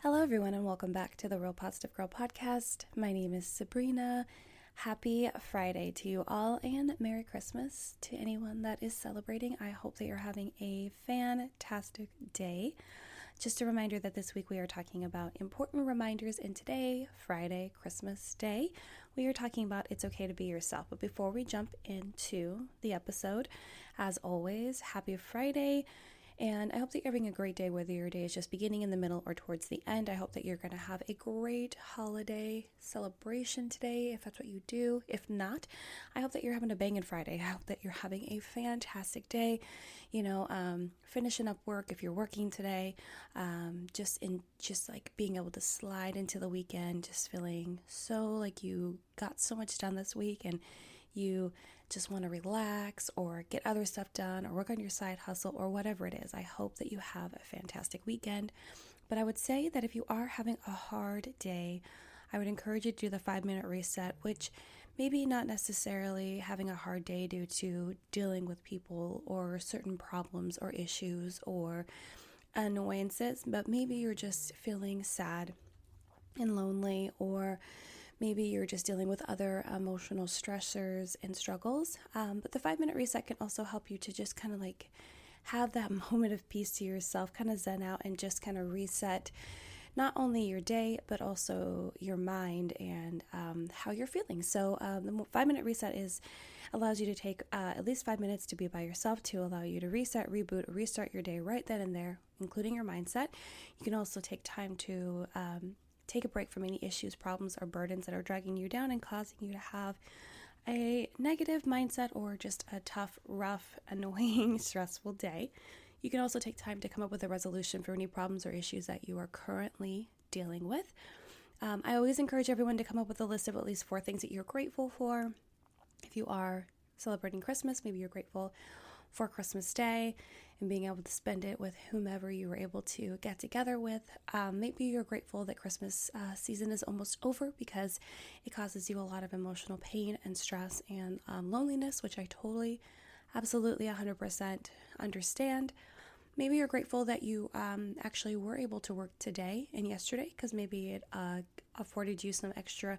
Hello, everyone, and welcome back to the Real Positive Girl podcast. My name is Sabrina. Happy Friday to you all, and Merry Christmas to anyone that is celebrating. I hope that you're having a fantastic day. Just a reminder that this week we are talking about important reminders, and today, Friday, Christmas Day, we are talking about it's okay to be yourself. But before we jump into the episode, as always, happy Friday. And I hope that you're having a great day, whether your day is just beginning, in the middle, or towards the end. I hope that you're going to have a great holiday celebration today, if that's what you do. If not, I hope that you're having a banging Friday. I hope that you're having a fantastic day, finishing up work if you're working today, just like being able to slide into the weekend, just feeling so like you got so much done this week and you just want to relax or get other stuff done or work on your side hustle or whatever it is. I hope that you have a fantastic weekend. But I would say that if you are having a hard day, I would encourage you to do the 5-minute reset, which maybe not necessarily having a hard day due to dealing with people or certain problems or issues or annoyances, but maybe you're just feeling sad and lonely, or maybe you're just dealing with other emotional stressors and struggles. But the 5-minute reset can also help you to just kind of like have that moment of peace to yourself, kind of zen out and just kind of reset not only your day, but also your mind and how you're feeling. So the 5-minute reset allows you to take at least 5 minutes to be by yourself, to allow you to reset, reboot, restart your day right then and there, including your mindset. You can also take time to take a break from any issues, problems, or burdens that are dragging you down and causing you to have a negative mindset or just a tough, rough, annoying, stressful day. You can also take time to come up with a resolution for any problems or issues that you are currently dealing with. I always encourage everyone to come up with a list of at least 4 things that you're grateful for. If you are celebrating Christmas, maybe you're grateful for Christmas Day and being able to spend it with whomever you were able to get together with. Maybe you're grateful that Christmas season is almost over because it causes you a lot of emotional pain and stress and loneliness, which I totally, absolutely 100% understand. Maybe you're grateful that you actually were able to work today and yesterday because maybe it afforded you some extra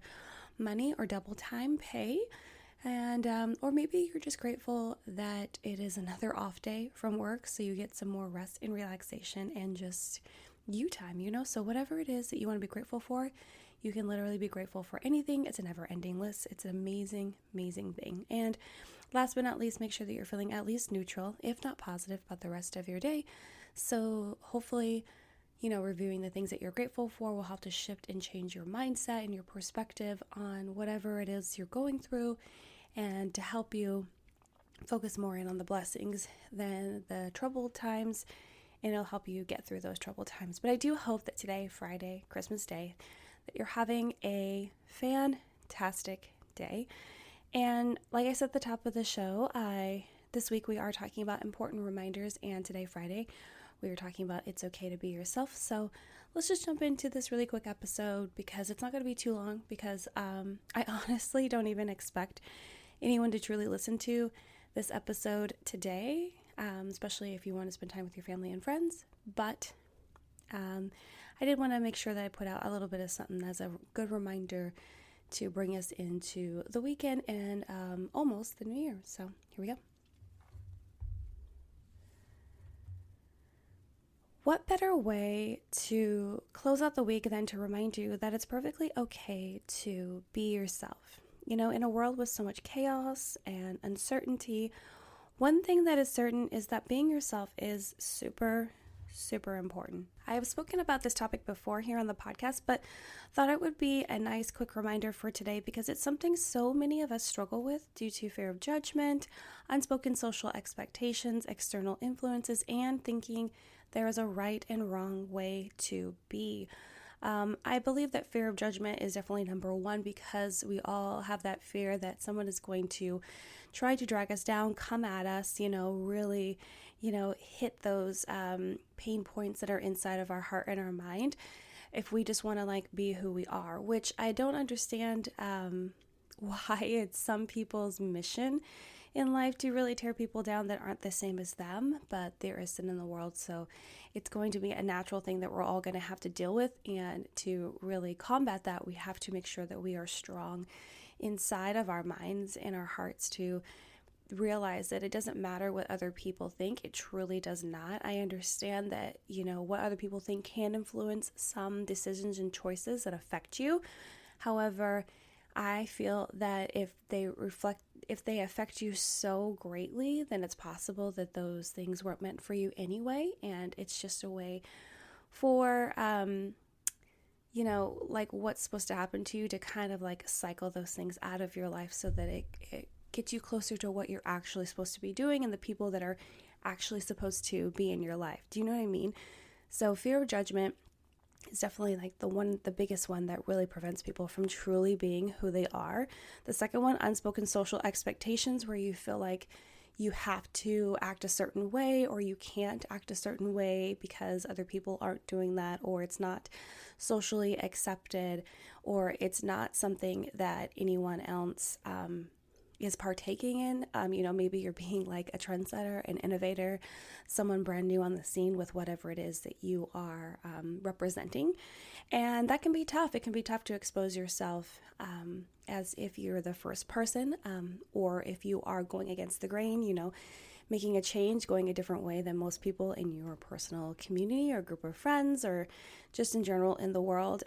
money or double time pay. And or maybe you're just grateful that it is another off day from work, so you get some more rest and relaxation and just you time, So whatever it is that you want to be grateful for, you can literally be grateful for anything. It's a never-ending list. It's an amazing, amazing thing. And last but not least, make sure that you're feeling at least neutral, if not positive, about the rest of your day. So hopefully, reviewing the things that you're grateful for will help to shift and change your mindset and your perspective on whatever it is you're going through, and to help you focus more in on the blessings than the troubled times, and it'll help you get through those troubled times. But I do hope that today, Friday, Christmas Day, that you're having a fantastic day. And like I said at the top of the show, this week we are talking about important reminders, and today, Friday, we were talking about it's okay to be yourself. So let's just jump into this really quick episode because it's not going to be too long, because I honestly don't even expect anyone to truly listen to this episode today, especially if you want to spend time with your family and friends. But I did want to make sure that I put out a little bit of something as a good reminder to bring us into the weekend and almost the new year. So here we go. What better way to close out the week than to remind you that it's perfectly okay to be yourself? In a world with so much chaos and uncertainty, one thing that is certain is that being yourself is super, super important. I have spoken about this topic before here on the podcast, but thought it would be a nice quick reminder for today because it's something so many of us struggle with due to fear of judgment, unspoken social expectations, external influences, and thinking there is a right and wrong way to be. I believe that fear of judgment is definitely number one because we all have that fear that someone is going to try to drag us down, come at us, really, hit those pain points that are inside of our heart and our mind if we just want to be who we are, which I don't understand why it's some people's mission in life to really tear people down that aren't the same as them, but there is sin in the world. So it's going to be a natural thing that we're all going to have to deal with. And to really combat that, we have to make sure that we are strong inside of our minds and our hearts to realize that it doesn't matter what other people think. It truly does not. I understand that, what other people think can influence some decisions and choices that affect you. However, I feel that if they affect you so greatly, then it's possible that those things weren't meant for you anyway. And it's just a way for, like what's supposed to happen to you to kind of like cycle those things out of your life so that it gets you closer to what you're actually supposed to be doing and the people that are actually supposed to be in your life. Do you know what I mean? So fear of judgment is definitely like the biggest one that really prevents people from truly being who they are. The second one, unspoken social expectations, where you feel like you have to act a certain way or you can't act a certain way because other people aren't doing that, or it's not socially accepted, or it's not something that anyone else is partaking in. Maybe you're being like a trendsetter, an innovator, someone brand new on the scene with whatever it is that you are representing. And that can be tough. It can be tough to expose yourself as if you're the first person, or if you are going against the grain, making a change, going a different way than most people in your personal community or group of friends, or just in general in the world.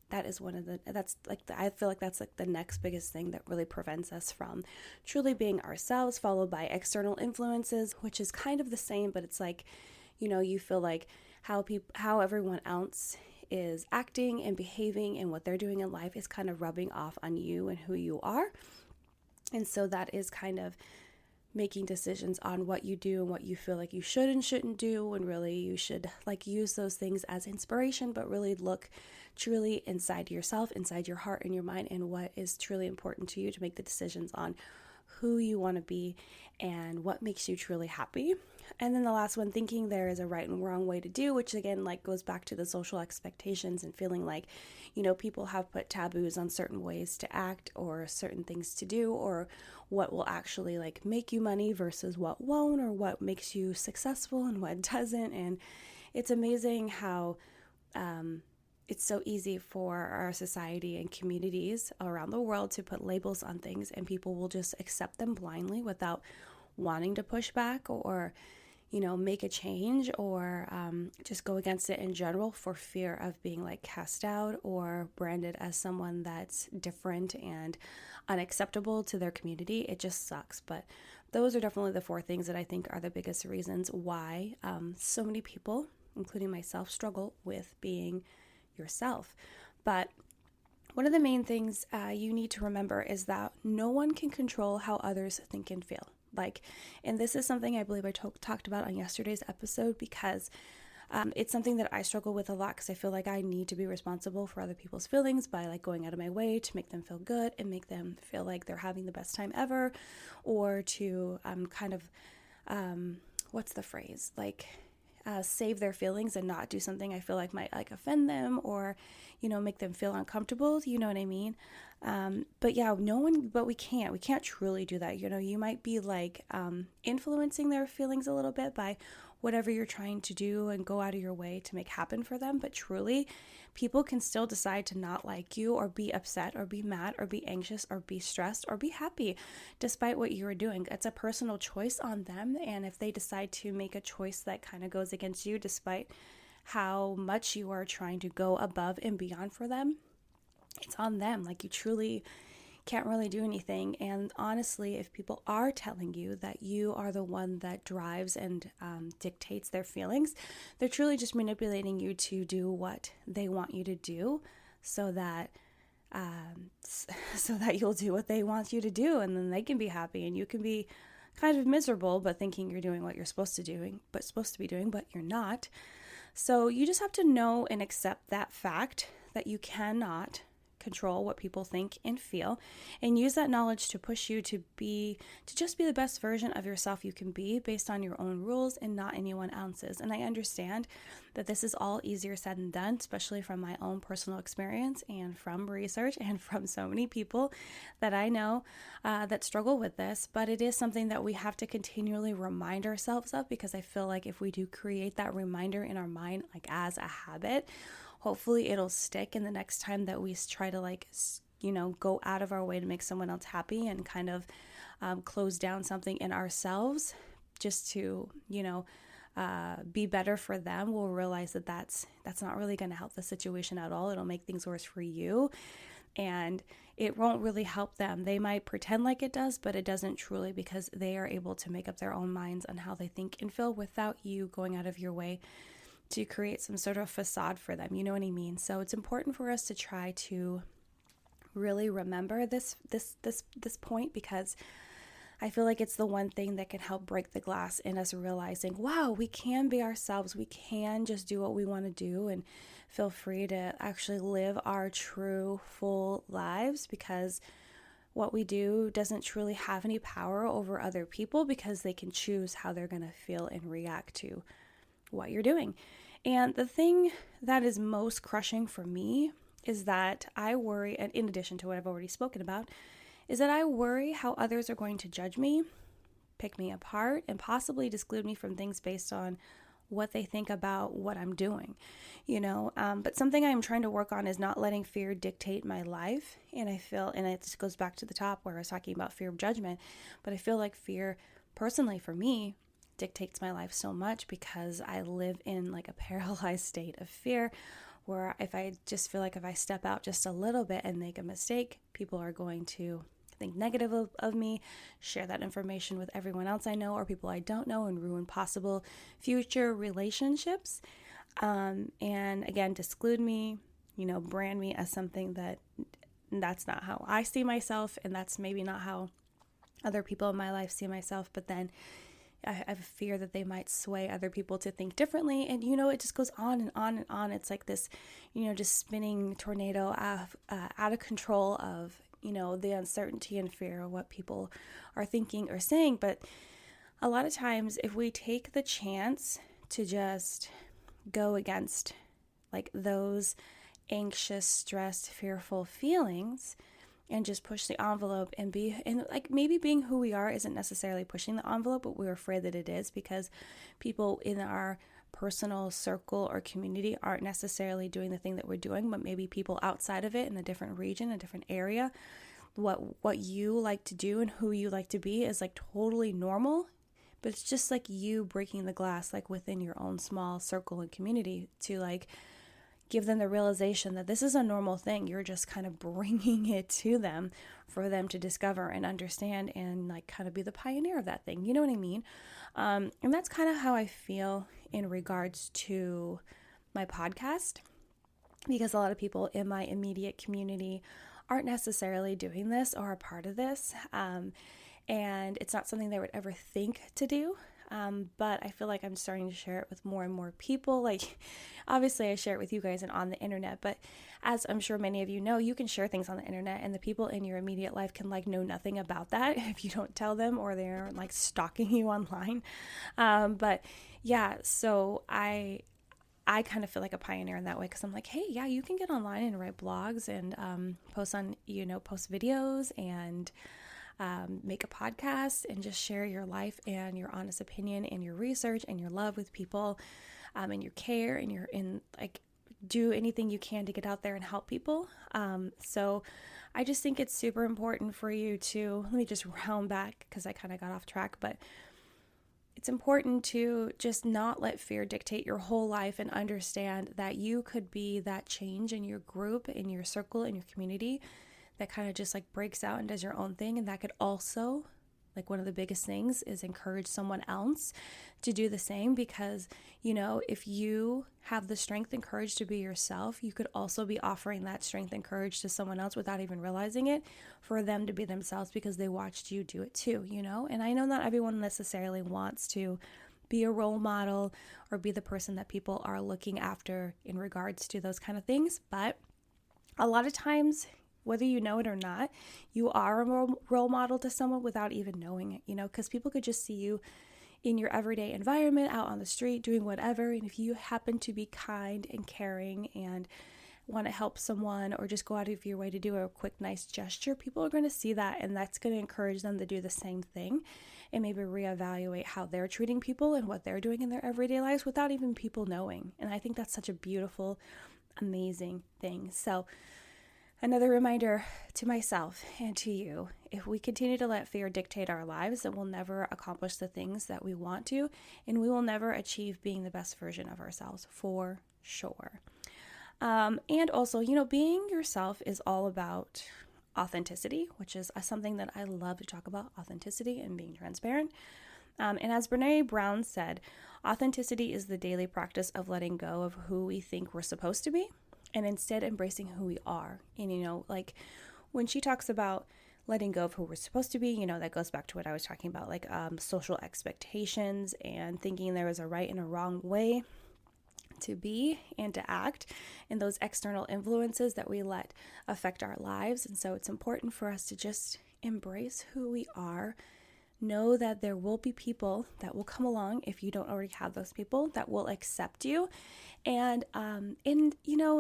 That is I feel like that's like the next biggest thing that really prevents us from truly being ourselves, followed by external influences, which is kind of the same, but it's like, you feel like how everyone else is acting and behaving and what they're doing in life is kind of rubbing off on you and who you are. And so that is kind of making decisions on what you do and what you feel like you should and shouldn't do, and really you should like use those things as inspiration, but really look truly inside yourself, inside your heart and your mind, and what is truly important to you to make the decisions on who you want to be and what makes you truly happy. And then the last one, thinking there is a right and wrong way to do, which again like goes back to the social expectations and feeling like, people have put taboos on certain ways to act or certain things to do, or what will actually like make you money versus what won't, or what makes you successful and what doesn't. And it's amazing how it's so easy for our society and communities around the world to put labels on things, and people will just accept them blindly without wanting to push back or make a change, or just go against it in general for fear of being like cast out or branded as someone that's different and unacceptable to their community. It just sucks. But those are definitely the 4 things that I think are the biggest reasons why so many people, including myself, struggle with being yourself. But one of the main things you need to remember is that no one can control how others think and feel. And this is something I believe I talked about on yesterday's episode, because it's something that I struggle with a lot, because I feel like I need to be responsible for other people's feelings by like going out of my way to make them feel good and make them feel like they're having the best time ever, or to what's the phrase? Save their feelings and not do something I feel like might like offend them or, make them feel uncomfortable. You know what I mean? But we can't truly do that. You might be like influencing their feelings a little bit by whatever you're trying to do and go out of your way to make happen for them. But truly, people can still decide to not like you, or be upset, or be mad, or be anxious, or be stressed, or be happy despite what you are doing. It's a personal choice on them. And if they decide to make a choice that kind of goes against you, despite how much you are trying to go above and beyond for them, it's on them. Like, you truly can't really do anything. And honestly, if people are telling you that you are the one that drives and dictates their feelings, they're truly just manipulating you to do what they want you to do, so that you'll do what they want you to do, and then they can be happy and you can be kind of miserable, but thinking you're doing what you're supposed to be doing, but you're not. So you just have to know and accept that fact that you cannot control what people think and feel, and use that knowledge to push you to just be the best version of yourself you can be based on your own rules and not anyone else's. And I understand that this is all easier said than done, especially from my own personal experience and from research and from so many people that I know that struggle with this. But it is something that we have to continually remind ourselves of, because I feel like if we do create that reminder in our mind, like as a habit, hopefully it'll stick. And the next time that we try to go out of our way to make someone else happy and kind of close down something in ourselves just to, be better for them, we'll realize that that's not really going to help the situation at all. It'll make things worse for you, and it won't really help them. They might pretend like it does, but it doesn't truly, because they are able to make up their own minds on how they think and feel without you going out of your way to create some sort of facade for them. You know what I mean? So it's important for us to try to really remember this point, because I feel like it's the one thing that can help break the glass in us realizing, wow, we can be ourselves. We can just do what we want to do and feel free to actually live our true, full lives, because what we do doesn't truly have any power over other people, because they can choose how they're going to feel and react to what you're doing. And the thing that is most crushing for me is that I worry, and in addition to what I've already spoken about, is that I worry how others are going to judge me, pick me apart, and possibly exclude me from things based on what they think about what I'm doing, but something I'm trying to work on is not letting fear dictate my life. And I feel, and it just goes back to the top where I was talking about fear of judgment, but I feel like fear, personally for me, dictates my life so much, because I live in like a paralyzed state of fear, where if I just feel like if I step out just a little bit and make a mistake, people are going to think negative of me, share that information with everyone else I know or people I don't know, and ruin possible future relationships. And again, exclude me, brand me as something that's not how I see myself, and that's maybe not how other people in my life see myself. But then I have a fear that they might sway other people to think differently. And, it just goes on and on and on. It's like this, just spinning tornado out of control of, the uncertainty and fear of what people are thinking or saying. But a lot of times, if we take the chance to just go against like those anxious, stressed, fearful feelings, and just push the envelope and maybe being who we are isn't necessarily pushing the envelope, but we're afraid that it is, because people in our personal circle or community aren't necessarily doing the thing that we're doing, but maybe people outside of it in a different region, a different area, what you like to do and who you like to be is like totally normal, but it's just like you breaking the glass like within your own small circle and community to like give them the realization that this is a normal thing. You're just kind of bringing it to them for them to discover and understand and like kind of be the pioneer of that thing. You know what I mean? And that's kind of how I feel in regards to my podcast, because a lot of people in my immediate community aren't necessarily doing this or a part of this. And it's not something they would ever think to do. But I feel like I'm starting to share it with more and more people. Like, obviously I share it with you guys and on the internet, but as I'm sure many of you know, you can share things on the internet and the people in your immediate life can like know nothing about that if you don't tell them, or they're like stalking you online. But yeah, so I kind of feel like a pioneer in that way, because I'm like, hey, yeah, you can get online and write blogs and post videos and make a podcast and just share your life and your honest opinion and your research and your love with people, and your care, and do anything you can to get out there and help people. So I just think it's super important for you to, let me just round back because I kind of got off track, but it's important to just not let fear dictate your whole life and understand that you could be that change in your group, in your circle, in your community that kind of just like breaks out and does your own thing. And that could also, like, one of the biggest things is encourage someone else to do the same, because, if you have the strength and courage to be yourself, you could also be offering that strength and courage to someone else without even realizing it, for them to be themselves because they watched you do it too, And I know not everyone necessarily wants to be a role model or be the person that people are looking after in regards to those kind of things, but A lot of times, whether you know it or not, you are a role model to someone without even knowing it, because people could just see you in your everyday environment, out on the street, doing whatever. And if you happen to be kind and caring and want to help someone or just go out of your way to do a quick, nice gesture, people are going to see that, and that's going to encourage them to do the same thing and maybe reevaluate how they're treating people and what they're doing in their everyday lives without even people knowing. And I think that's such a beautiful, amazing thing. So another reminder to myself and to you, if we continue to let fear dictate our lives, then we'll never accomplish the things that we want to, and we will never achieve being the best version of ourselves, for sure. And also, being yourself is all about authenticity, which is something that I love to talk about, authenticity and being transparent. And as Brene Brown said, authenticity is the daily practice of letting go of who we think we're supposed to be and instead embracing who we are. And, like when she talks about letting go of who we're supposed to be, that goes back to what I was talking about, like social expectations and thinking there is a right and a wrong way to be and to act, and those external influences that we let affect our lives. And so it's important for us to just embrace who we are. Know that there will be people that will come along, if you don't already have those people, that will accept you. And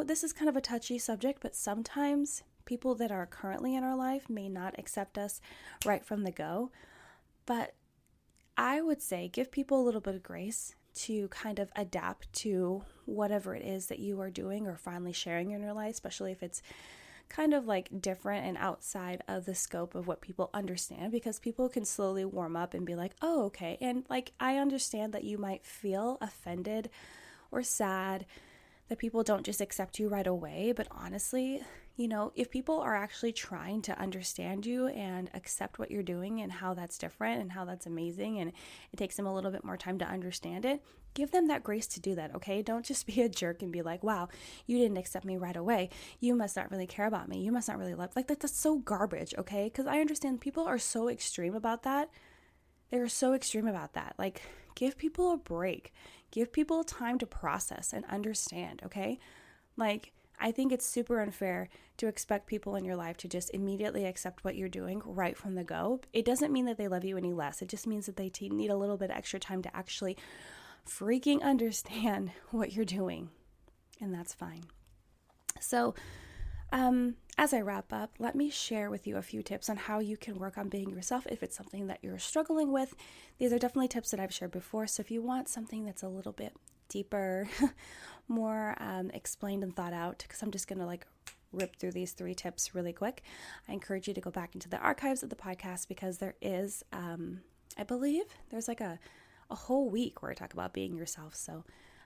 this is kind of a touchy subject, but sometimes people that are currently in our life may not accept us right from the go. But I would say give people a little bit of grace to kind of adapt to whatever it is that you are doing or finally sharing in your life, especially if it's kind of like different and outside of the scope of what people understand, because people can slowly warm up and be like, oh, okay. And like, I understand that you might feel offended or sad that people don't just accept you right away. But honestly, if people are actually trying to understand you and accept what you're doing and how that's different and how that's amazing, and it takes them a little bit more time to understand it, give them that grace to do that, okay? Don't just be a jerk and be like, wow, you didn't accept me right away. You must not really care about me. You must not really love. Like, that's so garbage, okay? Because I understand people are so extreme about that. They're so extreme about that. Like, give people a break. Give people time to process and understand, okay? Like, I think it's super unfair to expect people in your life to just immediately accept what you're doing right from the go. It doesn't mean that they love you any less. It just means that they need a little bit extra time to actually freaking understand what you're doing. And that's fine. So, as I wrap up, let me share with you a few tips on how you can work on being yourself if it's something that you're struggling with. These are definitely tips that I've shared before. So if you want something that's a little bit deeper, more explained and thought out, because I'm just going to rip through these 3 tips really quick, I encourage you to go back into the archives of the podcast, because there is, I believe, there's like a whole week where I talk about being yourself. So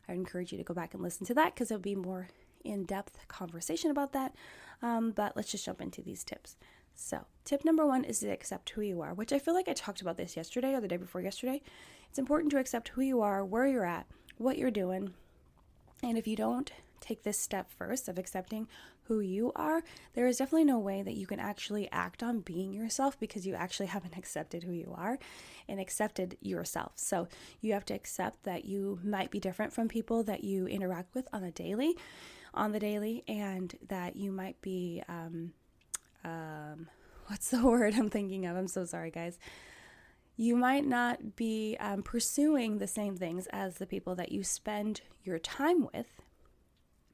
I encourage you to go back and listen to that, because it'll be more in-depth conversation about that. But let's just jump into these tips. So tip number 1 is to accept who you are, which I feel like I talked about this yesterday or the day before yesterday. It's important to accept who you are, where you're at, what you're doing. And if you don't take this step first of accepting who you are, there is definitely no way that you can actually act on being yourself, because you actually haven't accepted who you are and accepted yourself. So you have to accept that you might be different from people that you interact with on the daily, and that you might be, what's the word I'm thinking of? I'm so sorry, guys. You might not be pursuing the same things as the people that you spend your time with,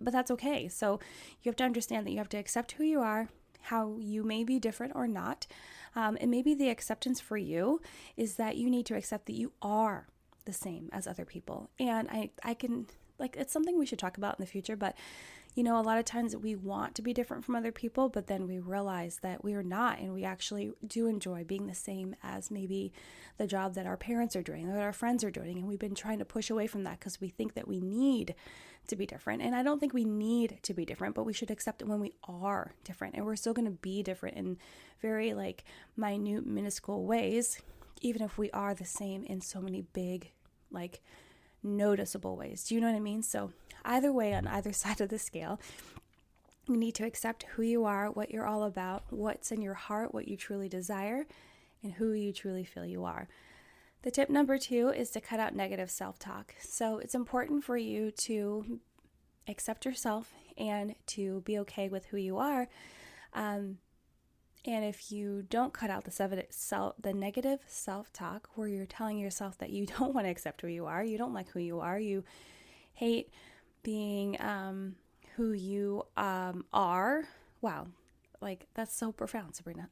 but that's okay. So you have to understand that you have to accept who you are, how you may be different or not. And maybe the acceptance for you is that you need to accept that you are the same as other people. And I can, it's something we should talk about in the future, but a lot of times we want to be different from other people, but then we realize that we are not, and we actually do enjoy being the same as maybe the job that our parents are doing or that our friends are doing. And we've been trying to push away from that because we think that we need to be different. And I don't think we need to be different, but we should accept it when we are different. And we're still going to be different in very minute, minuscule ways, even if we are the same in so many big, noticeable ways. Do you know what I mean? So either way, on either side of the scale, you need to accept who you are, what you're all about, what's in your heart, what you truly desire, and who you truly feel you are. The tip number 2 is to cut out negative self-talk. So it's important for you to accept yourself and to be okay with who you are. And if you don't cut out the negative self-talk where you're telling yourself that you don't want to accept who you are, you don't like who you are, you hate being who you are. Wow, like that's so profound, Sabrina.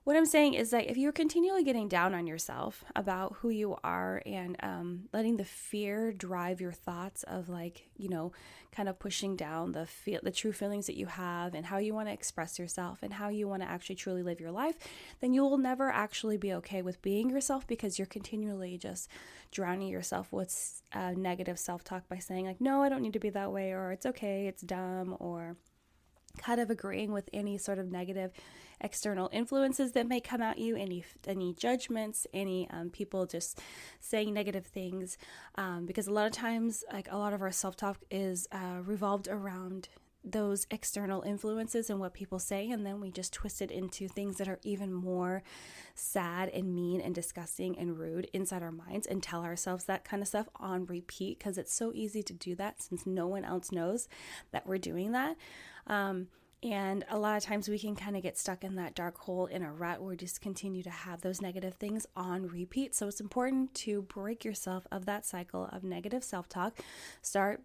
What I'm saying is that if you're continually getting down on yourself about who you are and letting the fear drive your thoughts of kind of pushing down the true feelings that you have and how you want to express yourself and how you want to actually truly live your life, then you will never actually be okay with being yourself, because you're continually just drowning yourself with negative self-talk by saying like, no, I don't need to be that way, or it's okay, it's dumb, or kind of agreeing with any sort of negative external influences that may come at you, any judgments, any people just saying negative things, because a lot of times, like a lot of our self-talk is revolved around those external influences and what people say, and then we just twist it into things that are even more sad and mean and disgusting and rude inside our minds, and tell ourselves that kind of stuff on repeat, because it's so easy to do that since no one else knows that we're doing that. And a lot of times we can kind of get stuck in that dark hole in a rut where we just continue to have those negative things on repeat. So it's important to break yourself of that cycle of negative self-talk. Start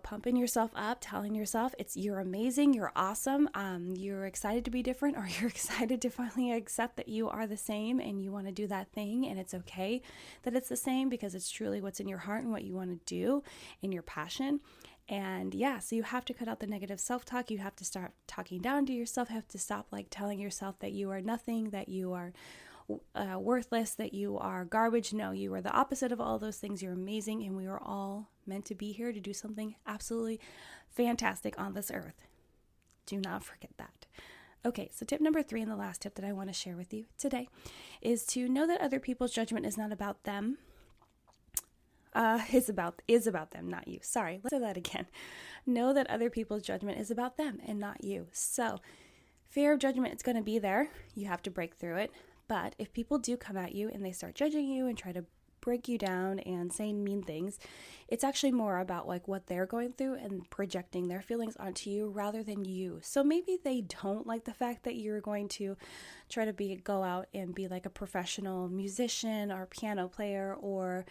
pumping yourself up, telling yourself you're amazing, you're awesome, you're excited to be different, or you're excited to finally accept that you are the same and you want to do that thing, and it's okay that it's the same because it's truly what's in your heart and what you want to do and your passion. And so you have to cut out the negative self-talk. You have to start talking down to yourself. You have to stop telling yourself that you are nothing, that you are worthless, that you are garbage. No, you are the opposite of all those things. You're amazing, and we are all meant to be here to do something absolutely fantastic on this earth. Do not forget that. Okay, so tip number 3, and the last tip that I want to share with you today, is to know that other people's judgment is not about them. Is about them, not you. Sorry, let's say that again. Know that other people's judgment is about them and not you. So fear of judgment is going to be there. You have to break through it. But if people do come at you and they start judging you and try to break you down and saying mean things, it's actually more about what they're going through and projecting their feelings onto you rather than you. So maybe they don't like the fact that you're going to try to go out and be like a professional musician or piano player, or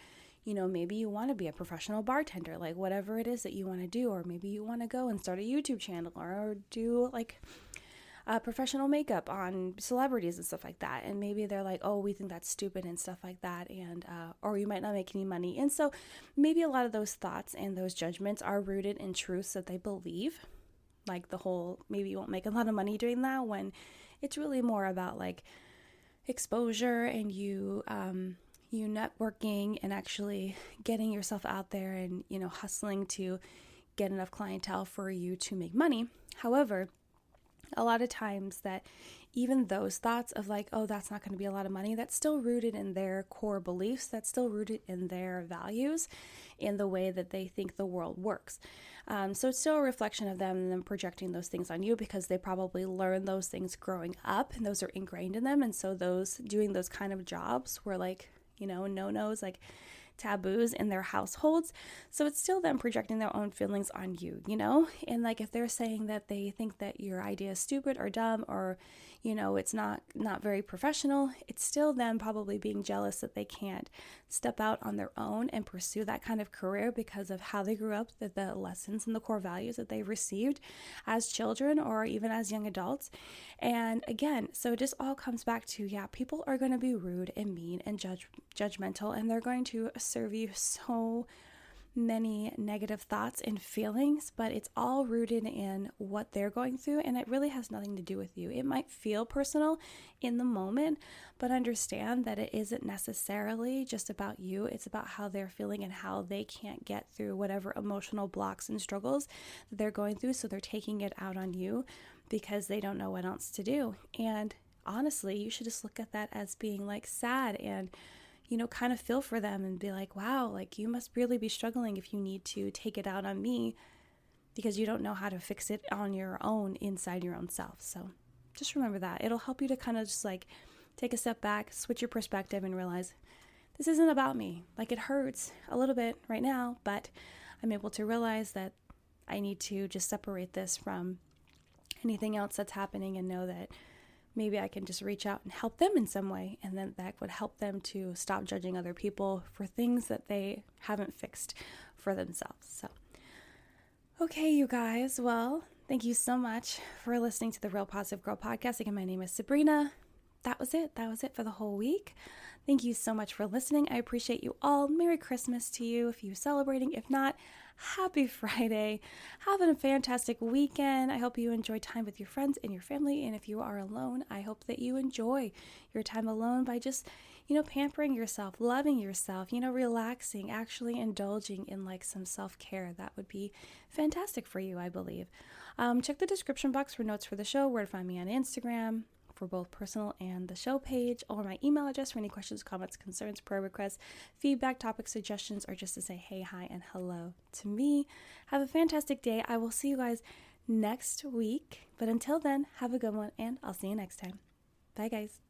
maybe you want to be a professional bartender, whatever it is that you want to do, or maybe you want to go and start a YouTube channel or do professional makeup on celebrities and stuff like that. And maybe they're like, oh, we think that's stupid and stuff like that. And, or you might not make any money. And so maybe a lot of those thoughts and those judgments are rooted in truths that they believe, like the whole, maybe you won't make a lot of money doing that, when it's really more about exposure and you networking and actually getting yourself out there and, hustling to get enough clientele for you to make money. However, a lot of times that even those thoughts of oh, that's not going to be a lot of money, that's still rooted in their core beliefs, that's still rooted in their values, in the way that they think the world works. So it's still a reflection of them and them projecting those things on you, because they probably learned those things growing up and those are ingrained in them. And so those doing those kind of jobs were no-nos, taboos in their households. So it's still them projecting their own feelings on you, and if they're saying that they think that your idea is stupid or dumb, or it's not very professional, it's still them probably being jealous that they can't step out on their own and pursue that kind of career because of how they grew up, the lessons and the core values that they received as children or even as young adults. And again, so it just all comes back to, people are going to be rude and mean and judgmental, and they're going to serve you so many negative thoughts and feelings, but it's all rooted in what they're going through, and it really has nothing to do with you. It might feel personal in the moment, but understand that it isn't necessarily just about you. It's about how they're feeling and how they can't get through whatever emotional blocks and struggles that they're going through, so they're taking it out on you because they don't know what else to do. And honestly, you should just look at that as being sad and kind of feel for them and be like, wow, you must really be struggling if you need to take it out on me because you don't know how to fix it on your own inside your own self. So just remember that. It'll help you to kind of just take a step back, switch your perspective, and realize this isn't about me. It hurts a little bit right now, but I'm able to realize that I need to just separate this from anything else that's happening and know that maybe I can just reach out and help them in some way, and then that would help them to stop judging other people for things that they haven't fixed for themselves. So, okay, you guys, well, thank you so much for listening to the Real Positive Girl podcast. Again, my name is Sabrina. That was it for the whole week. Thank you so much for listening. I appreciate you all. Merry Christmas to you if you're celebrating. If not, happy Friday. Having a fantastic weekend. I hope you enjoy time with your friends and your family. And if you are alone, I hope that you enjoy your time alone by just, pampering yourself, loving yourself, relaxing, actually indulging in like some self-care. That would be fantastic for you, I believe. Check the description box for notes for the show, where to find me on Instagram, for both personal and the show page, or my email address for any questions, comments, concerns, prayer requests, feedback, topic suggestions, or just to say hey, hi, and hello to me. Have a fantastic day. I will see you guys next week. But until then, have a good one, and I'll see you next time. Bye, guys.